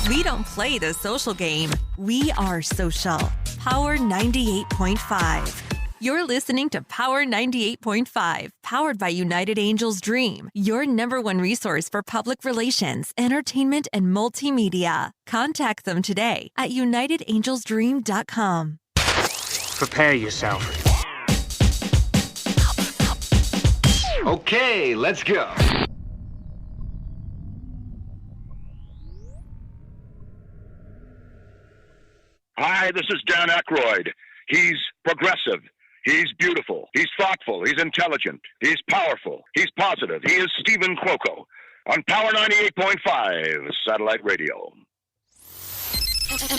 We don't play the social game. We are social. Power 98.5. You're listening to Power 98.5, powered by United Angels Dream, your number one resource for public relations, entertainment, and multimedia. Contact them today at unitedangelsdream.com. Prepare yourself. Okay, let's go. Hi, this is Dan Aykroyd. He's progressive. He's beautiful. He's thoughtful. He's intelligent. He's powerful. He's positive. He is Stephen Cuoco on Power 98.5 Satellite Radio.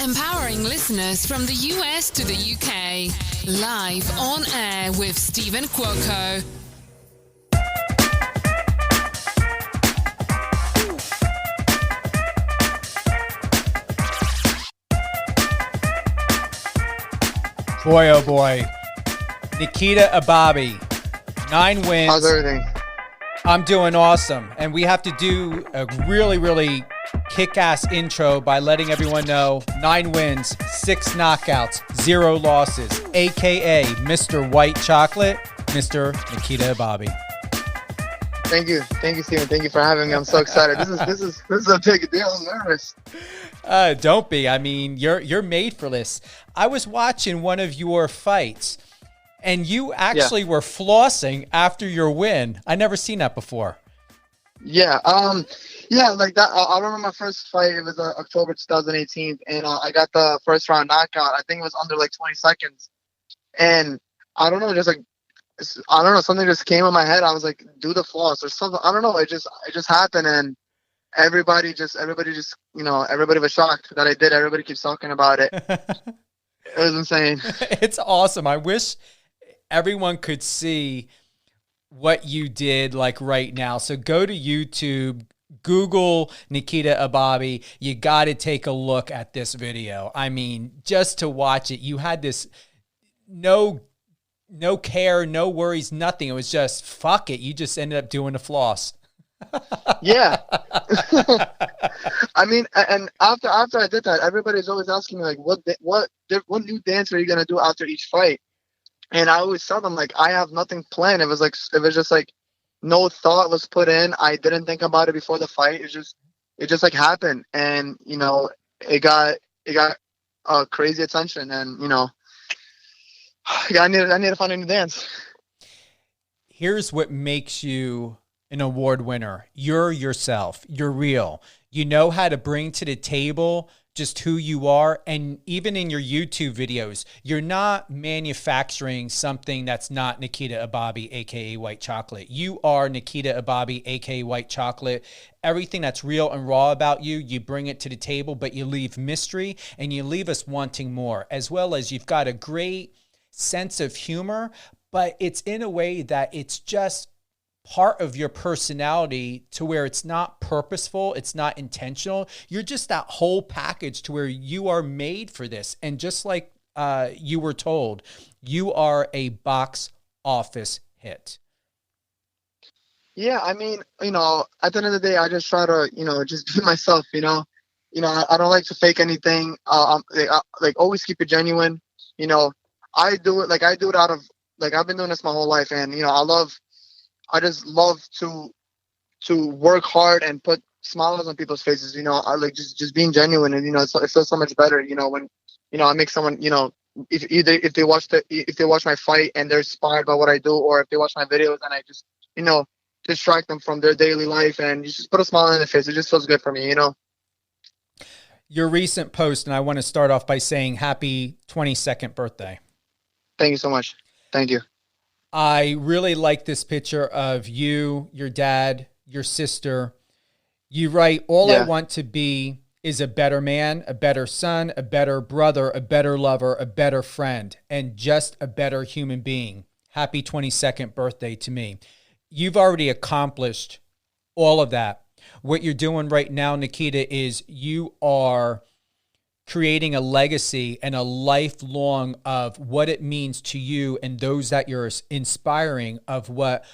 Empowering listeners from the US to the UK. Live on air with Stephen Cuoco. Boy, oh boy. Nikita Ababiy, 9 wins. How's everything? I'm doing awesome. And we have to do a really, really kick-ass intro by letting everyone know 9 wins, 6 knockouts, 0 losses, a.k.a. Mr. White Chocolate, Mr. Nikita Ababiy. Thank you, Stephen. Thank you for having me. I'm so excited. This is a big deal. I'm nervous. Don't be. I mean, you're made for this. I was watching one of your fights, and you actually were flossing after your win. I never seen that before. Yeah, like that. I remember my first fight. It was October 2018, and I got the first round knockout. I think it was under like 20 seconds, and I don't know, something just came in my head. I was like, do the floss or something. I don't know. It just happened, and everybody was shocked that I did. Everybody keeps talking about it. It was insane. It's awesome. I wish everyone could see what you did like right now. So go to YouTube, Google Nikita Ababiy. You got to take a look at this video. I mean, just to watch it, you had this no care, no worries, nothing. It was just fuck it. You just ended up doing the floss. Yeah. I mean, and after I did that, everybody's always asking me like, what new dance are you gonna do after each fight? And I always tell them like, I have nothing planned. It was just like no thought was put in. I didn't think about it before the fight. It just like happened, and it got crazy attention, and I need to find a new dance. Here's what makes you an award winner. You're yourself. You're real. You know how to bring to the table just who you are. And even in your YouTube videos, you're not manufacturing something that's not Nikita Ababiy, a.k.a. White Chocolate. You are Nikita Ababiy, a.k.a. White Chocolate. Everything that's real and raw about you, you bring it to the table, but you leave mystery and you leave us wanting more, as well as you've got a great sense of humor, but it's in a way that it's just part of your personality to where it's not purposeful, it's not intentional. You're just that whole package to where you are made for this. And just like you were told, you are a box office hit. Yeah, I mean, at the end of the day, I just try to, just be myself, I don't like to fake anything. Always keep it genuine. I do it out of, I've been doing this my whole life, and, I just love to work hard and put smiles on people's faces. I like just being genuine, and it feels so much better. When I make someone, if they watch my fight and they're inspired by what I do, or if they watch my videos and I just distract them from their daily life and you just put a smile on their face. It just feels good for me. Your recent post, and I want to start off by saying happy 22nd birthday. Thank you so much. Thank you. I really like this picture of you, your dad, your sister. You write, all I want to be is a better man, a better son, a better brother, a better lover, a better friend, and just a better human being. Happy 22nd birthday to me. You've already accomplished all of that. What you're doing right now, Nikita, is you are creating a legacy and a lifelong of what it means to you and those that you're inspiring of what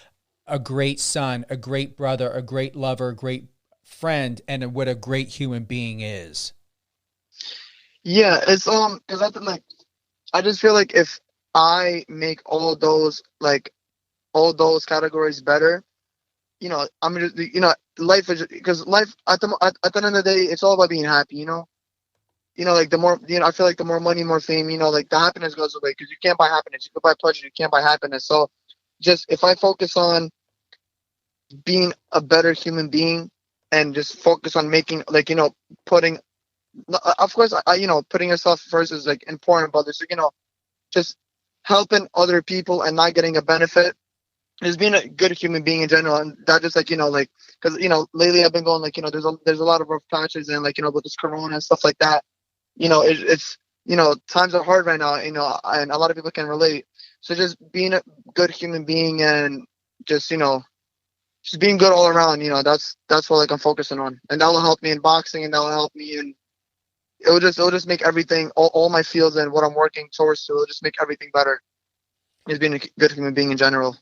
a great son, a great brother, a great lover, a great friend, and what a great human being is. Yeah, it's because I think like I just feel like if I make all those categories better, I'm just life is because life at the end of the day, it's all about being happy. Like the more I feel like the more money, more fame, like the happiness goes away because you can't buy happiness. You can buy pleasure, you can't buy happiness. So just if I focus on being a better human being and just focus on making putting of course putting yourself first is like important, but this just helping other people and not getting a benefit, just being a good human being in general. And that just because lately I've been going there's a lot of rough patches and with this corona and stuff like that. It's times are hard right now, and a lot of people can relate. So just being a good human being and just just being good all around, that's what I'm focusing on, and that will help me in boxing, and that will help me in it'll just make everything, all my fields and what I'm working towards to, it'll just make everything better. Just being a good human being in general.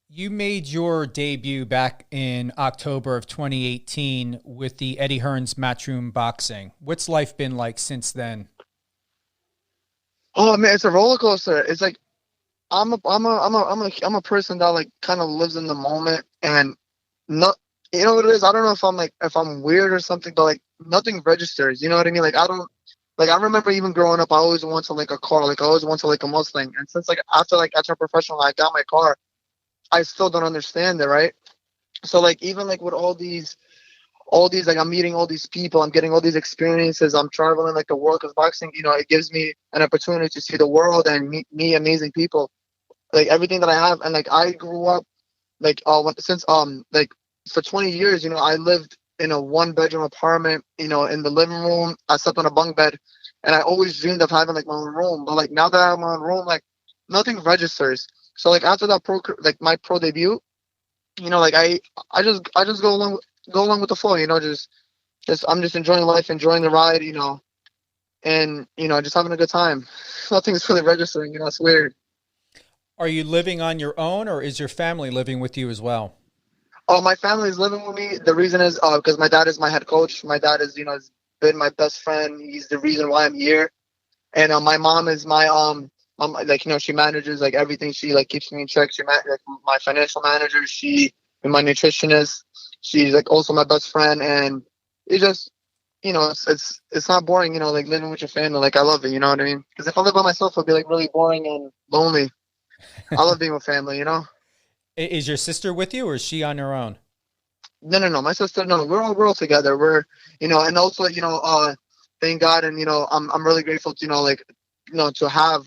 You made your debut back in October of 2018 with the Eddie Hearn's Matchroom Boxing. What's life been like since then? Oh man, it's a roller coaster. It's like I'm a person that kind of lives in the moment, and not what it is. I don't know if I'm weird or something, but nothing registers. You know what I mean? I don't I remember even growing up, I always wanted a car. I always wanted a Mustang, and since after I turned professional, I got my car. I still don't understand it, right? So even with all these I'm meeting all these people, I'm getting all these experiences, I'm traveling the world, because boxing, it gives me an opportunity to see the world and meet amazing people, everything that I have. And I grew up since for 20 years, I lived in a 1 bedroom apartment, in the living room. I slept on a bunk bed, and I always dreamed of having my own room. But now that I have my own room, nothing registers. So after that my pro debut, I just go along with the flow, just I'm just enjoying life, enjoying the ride, and just having a good time. Nothing's really registering, it's weird. Are you living on your own, or is your family living with you as well? Oh, my family is living with me. The reason is because my dad is my head coach. My dad is has been my best friend. He's the reason why I'm here. And my mom is my she manages everything. She keeps me in check. She my financial manager. She my nutritionist. She's also my best friend, and it just it's not boring. Living with your family. I love it. You know what I mean? Because if I live by myself, it'd be really boring and lonely. I love being with family. Is your sister with you, or is she on her own? No. My sister, no. We're all together. We're and also thank God, and I'm really grateful to to have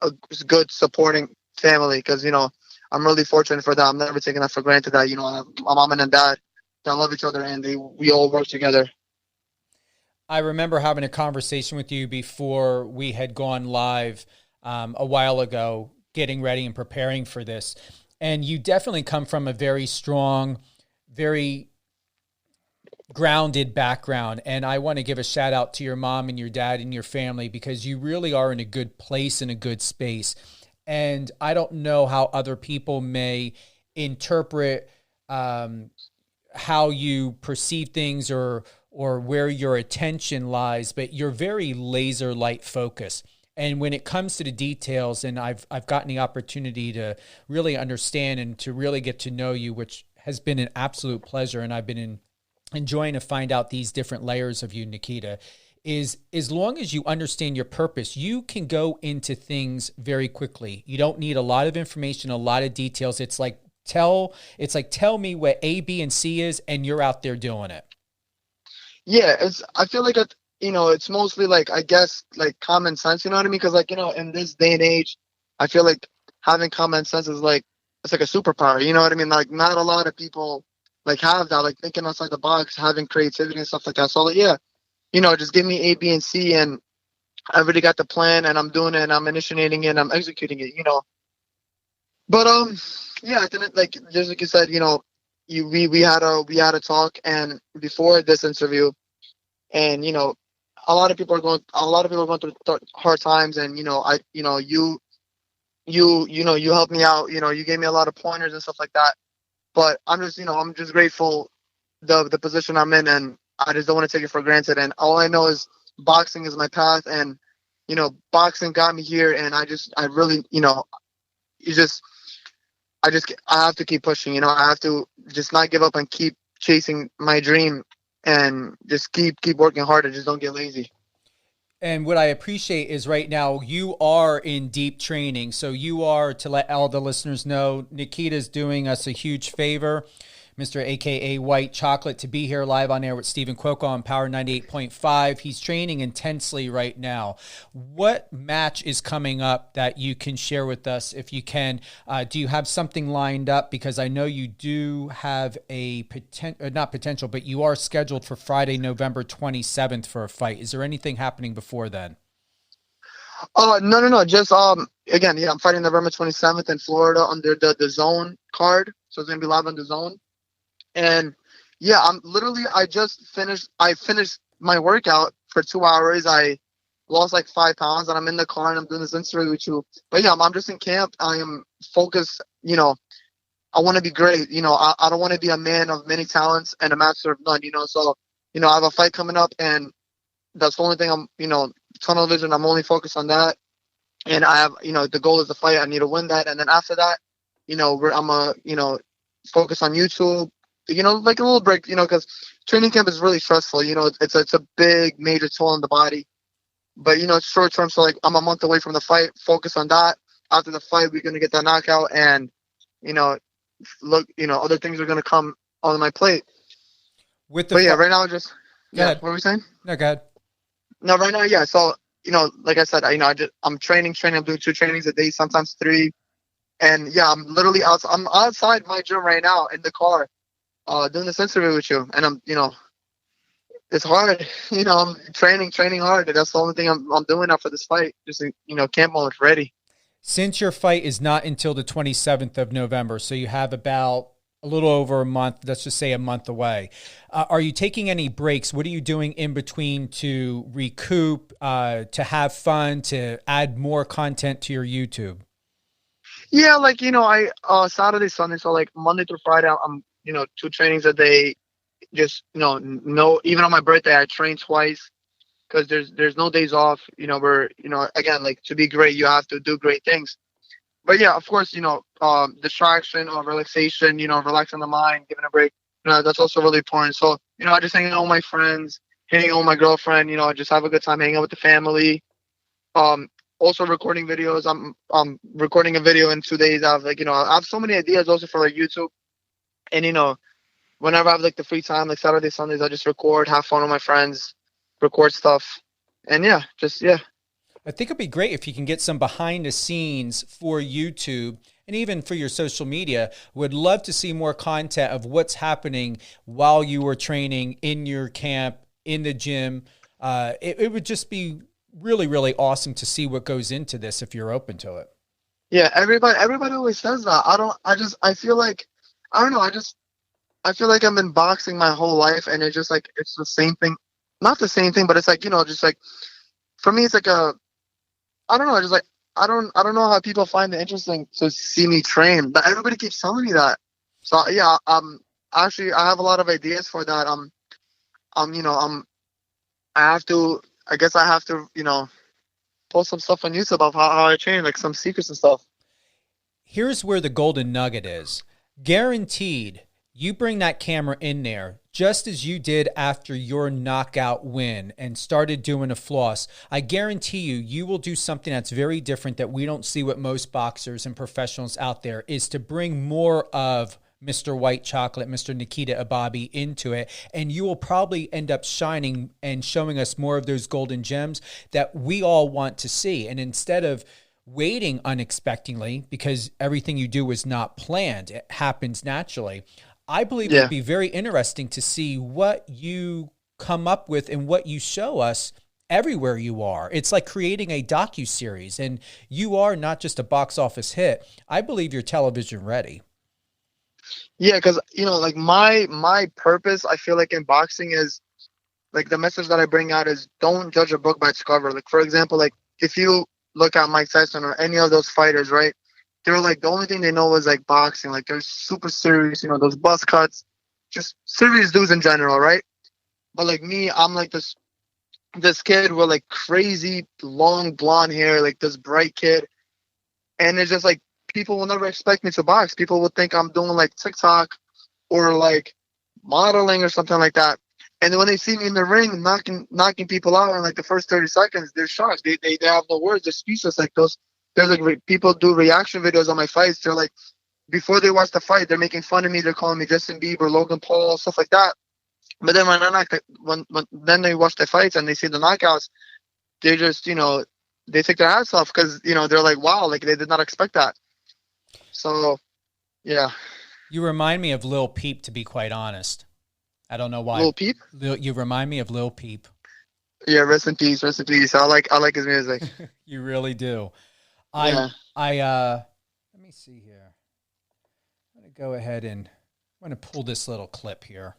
a good supporting family, because I'm really fortunate for that. I'm never taking that for granted that I have my mom and dad that love each other, and we all work together. I remember having a conversation with you before we had gone live a while ago, getting ready and preparing for this. And you definitely come from a very strong, very grounded background. And I want to give a shout out to your mom and your dad and your family, because you really are in a good place, in a good space. And I don't know how other people may interpret how you perceive things or where your attention lies, but you're very laser light focused. And when it comes to the details, and I've gotten the opportunity to really understand and to really get to know you, which has been an absolute pleasure, and I've been enjoying to find out these different layers of you, Nikita, is as long as you understand your purpose, you can go into things very quickly. You don't need a lot of information, a lot of details. It's like tell me what A, B, and C is, and you're out there doing it. Yeah, I feel it's mostly I guess common sense, you know what I mean? Because in this day and age, I feel having common sense is it's a superpower, you know what I mean? Not a lot of people have that, thinking outside the box, having creativity and stuff like that. So yeah, just give me A, B, and C, and I already got the plan, and I'm doing it, and I'm initiating it, and I'm executing it, But yeah, I think just like you said, we had a talk, and before this interview, and a lot of people are going through hard times, and you helped me out, you gave me a lot of pointers and stuff like that. But I'm just grateful the position I'm in, and I just don't want to take it for granted. And all I know is boxing is my path, and boxing got me here, and I really, you just I have to keep pushing. I have to just not give up and keep chasing my dream, and just keep working hard and just don't get lazy. And what I appreciate is right now you are in deep training. So you are, to let all the listeners know, Nikita's doing us a huge favor, Mr. AKA White Chocolate, to be here live on air with Stephen Cuoco on Power 98.5. He's training intensely right now. What match is coming up that you can share with us if you can? Do you have something lined up? Because I know you do have a not potential, but you are scheduled for Friday, November 27th for a fight. Is there anything happening before then? No. Just again, I'm fighting November 27th in Florida under the Zone card. So it's gonna be live on the Zone. And I finished my workout for 2 hours. I lost like 5 pounds, and I'm in the car and I'm doing this interview with you. But yeah, I'm just in camp. I am focused. I want to be great. I don't want to be a man of many talents and a master of none. So I have a fight coming up, and that's the only thing I'm, tunnel vision. I'm only focused on that. And I have, the goal is the fight. I need to win that. And then after that, I'm focus on YouTube. Like a little break, because training camp is really stressful. It's a big, major toll on the body. But, it's short term. So, like, I'm a month away from the fight. Focus on that. After the fight, we're going to get that knockout. And, other things are going to come on my plate. Right now, what were we saying? No, go ahead. No, right now, yeah. So, like I said, I'm training. I'm doing 2 trainings a day, sometimes 3. And, yeah, I'm literally outside. I'm outside my gym right now in the car. Doing this interview with you, and I'm, it's hard. I'm training hard. That's the only thing I'm doing now for this fight. Just, camp mode ready. Since your fight is not until the 27th of November, so you have about a little over a month, let's just say a month away. Are you taking any breaks? What are you doing in between to recoup, to have fun, to add more content to your YouTube? Yeah, like, I Saturday, Sunday, so like Monday through Friday, I'm 2 trainings a day. Just, no, even on my birthday, I train twice because there's no days off. We're, again, like, to be great, you have to do great things. But yeah, of course, distraction or relaxation, relaxing the mind, giving a break, that's also really important. So, I just hang out with my friends, hang out with my girlfriend, just have a good time, hang out with the family. Also recording videos. I'm recording a video in 2 days. I have so many ideas also for like YouTube. And, whenever I have like the free time, like Saturday, Sundays, I just record, have fun with my friends, record stuff. And I think it'd be great if you can get some behind the scenes for YouTube and even for your social media. Would love to see more content of what's happening while you were training in your camp, in the gym. It would just be really, really awesome to see what goes into this if you're open to it. Yeah, everybody always says that. I feel like I've been boxing my whole life, and it's just like, it's the same thing. Not the same thing, but it's like, just like, for me, it's like I don't know, just like, I don't know how people find it interesting to see me train, but everybody keeps telling me that. So yeah, actually, I have a lot of ideas for that. I guess I have to, post some stuff on YouTube of how I train, like some secrets and stuff. Here's where the golden nugget is. Guaranteed, you bring that camera in there, just as you did after your knockout win and started doing a floss. I guarantee you will do something that's very different that we don't see with most boxers and professionals out there, is to bring more of Mr. White Chocolate, Mr. Nikita Ababiy into it. And you will probably end up shining and showing us more of those golden gems that we all want to see. And instead of waiting unexpectedly, because everything you do is not planned, it happens naturally, I believe it would be very interesting to see what you come up with and what you show us everywhere you are. It's like creating a docuseries, and you are not just a box office hit. I believe you're television ready. Yeah, because, like my purpose, I feel like in boxing is, like, the message that I bring out is, don't judge a book by its cover. Like, for example, like, if you look at Mike Tyson or any of those fighters, right? They're like, the only thing they know is like boxing. Like, they're super serious, those buzz cuts, just serious dudes in general, right? But like me, I'm like this this kid with like crazy long blonde hair, like this bright kid. And it's just like people will never expect me to box. People would think I'm doing like TikTok or like modeling or something like that. And then when they see me in the ring knocking people out in like the first 30 seconds, they're shocked. They have no words. They're speechless. Like those, there's like people do reaction videos on my fights. They're like, before they watch the fight, they're making fun of me. They're calling me Justin Bieber, Logan Paul, stuff like that. But then when then they watch the fights and they see the knockouts, they just, they take their hats off because, they're like, wow, like they did not expect that. So, yeah. You remind me of Lil Peep, to be quite honest. I don't know why. Lil Peep? You remind me of Lil Peep. Yeah, rest in peace, rest in peace. I like his music. You really do. Yeah. Let me see here. I'm going to go ahead and I'm going to pull this little clip here.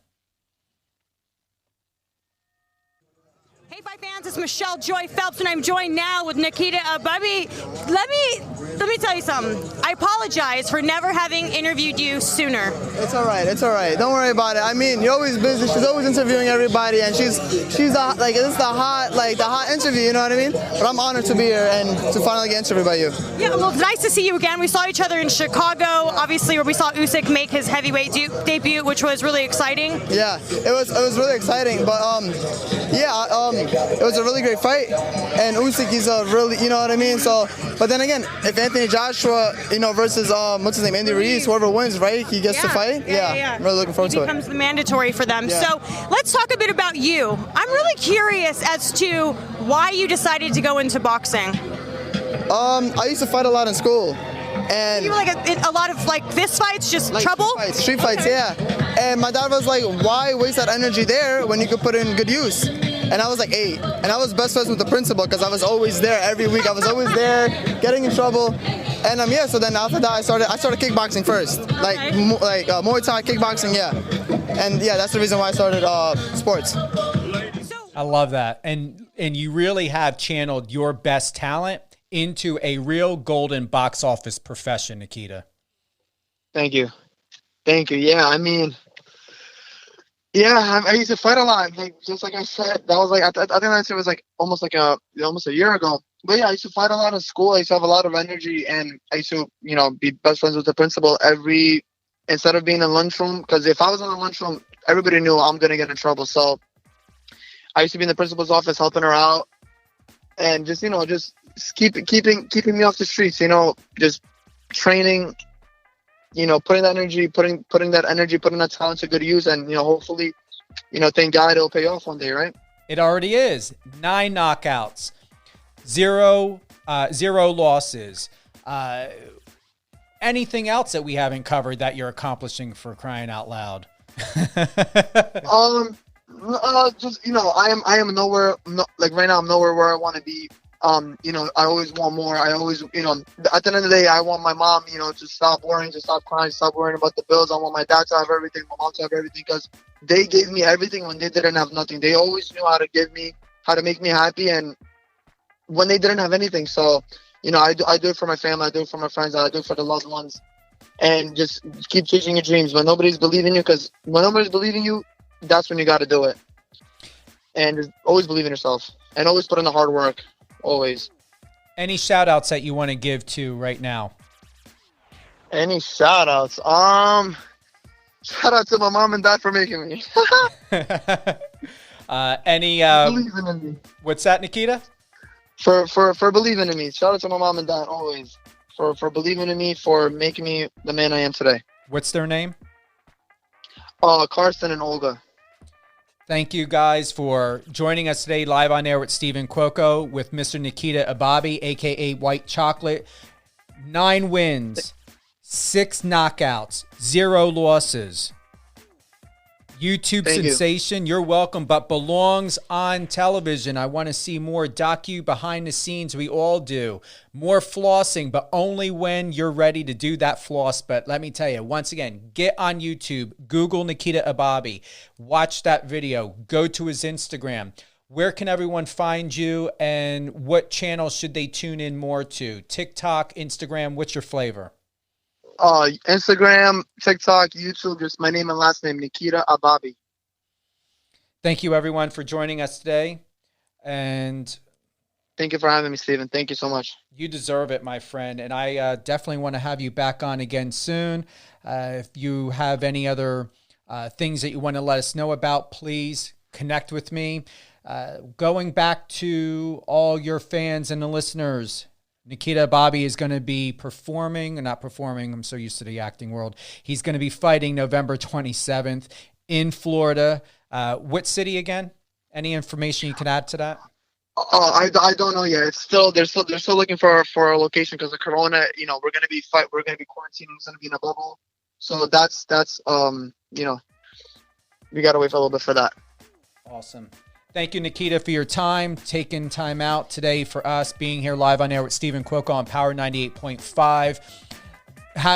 Hey, Fight fans, it's Michelle Joy Phelps, and I'm joined now with Nikita Ababiy. Let me tell you something. I apologize for never having interviewed you sooner. It's all right. It's all right. Don't worry about it. I mean, you're always busy. She's always interviewing everybody, and she's this is the hot interview. You know what I mean? But I'm honored to be here and to finally get interviewed by you. Yeah, well, it's nice to see you again. We saw each other in Chicago, obviously, where we saw Usyk make his heavyweight debut, which was really exciting. Yeah, it was really exciting, but it was a really great fight, and Usyk, he's a really, you know what I mean? So, but then again, if Anthony Joshua, versus what's his name, Andy Ruiz, whoever wins, right? He gets to fight. Yeah. I'm really looking forward to it. It becomes mandatory for them. Yeah. So let's talk a bit about you. I'm really curious as to why you decided to go into boxing. I used to fight a lot in school. And you were like a lot of like fist fights, just like trouble? Street fights, yeah. And my dad was like, why waste that energy there when you could put it in good use? And I was like 8. And I was best friends with the principal because I was always there every week. I was always there, getting in trouble. And so then after that, I started kickboxing first. Like Muay Thai, kickboxing, yeah. And yeah, that's the reason why I started sports. I love that. And you really have channeled your best talent into a real golden box office profession, Nikita. Thank you. Yeah, I mean, I used to fight a lot. Like, just like I said, that was like, I think that was like almost a year ago. But yeah, I used to fight a lot in school. I used to have a lot of energy, and I used to, be best friends with the principal instead of being in lunchroom, because if I was in the lunchroom, everybody knew I'm going to get in trouble. So I used to be in the principal's office helping her out, and just keeping me off the streets, just training, putting that energy, putting that talent to good use, and hopefully, thank God it'll pay off one day, right? It already is. 9 knockouts, zero losses. Anything else that we haven't covered that you're accomplishing, for crying out loud? I am nowhere. Like right now, I'm nowhere where I want to be. I always want more. I always, at the end of the day, I want my mom, to stop worrying, to stop crying, to stop worrying about the bills. I want my dad to have everything, my mom to have everything, because they gave me everything when they didn't have nothing. They always knew how to make me happy, and when they didn't have anything. So, I do it for my family, I do it for my friends, I do it for the loved ones, and just keep chasing your dreams when nobody's believing you, because when nobody's believing you, that's when you got to do it. And just always believe in yourself, and always put in the hard work. Always. Any shout outs that you want to give to right now? Any shout outs? Shout out to my mom and dad for making me. Believing in me. What's that, Nikita? For believing in me. Shout out to my mom and dad always. For believing in me, for making me the man I am today. What's their name? Carson and Olga. Thank you guys for joining us today live on air with Stephen Cuoco with Mr. Nikita Ababiy, a.k.a. White Chocolate. 9 wins, 6 knockouts, 0 losses. YouTube sensation, you're welcome, but belongs on television. I want to see more behind the scenes. We all do. More flossing, but only when you're ready to do that floss. But let me tell you, once again, get on YouTube, Google Nikita Ababiy, watch that video, go to his Instagram. Where can everyone find you, and what channel should they tune in more to? TikTok, Instagram, what's your flavor? Instagram, TikTok, YouTube, just my name and last name, Nikita Ababiy. Thank you, everyone, for joining us today. And Thank you for having me, Steven. Thank you so much. you deserve it, my friend. And I definitely want to have you back on again soon. If you have any other things that you want to let us know about, please connect with me. Going back to all your fans and the listeners, Nikita Ababiy is going to be not performing. I'm so used to the acting world. He's going to be fighting November 27th in Florida. What city again? Any information you can add to that? I don't know yet. It's still they're still looking for a location because of Corona. We're gonna be quarantining. It's gonna be in a bubble. So that's we gotta wait for a little bit for that. Awesome. Thank you, Nikita, for your time, taking time out today for us, being here live on air with Steven Cuoco on Power 98.5.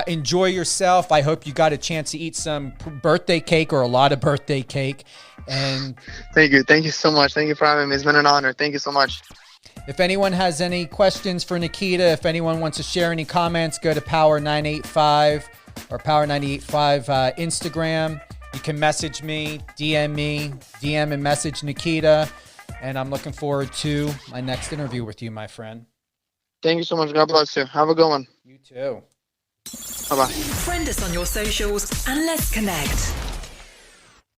Enjoy yourself. I hope you got a chance to eat some birthday cake or a lot of birthday cake. And Thank you so much. Thank you for having me. It's been an honor. Thank you so much. if anyone has any questions for Nikita, if anyone wants to share any comments, go to Power 985 or Power 985 Instagram. You can message me, DM and message Nikita. And I'm looking forward to my next interview with you, my friend. Thank you so much. God bless you. Have a good one. You too. Bye-bye. Friend us on your socials and let's connect.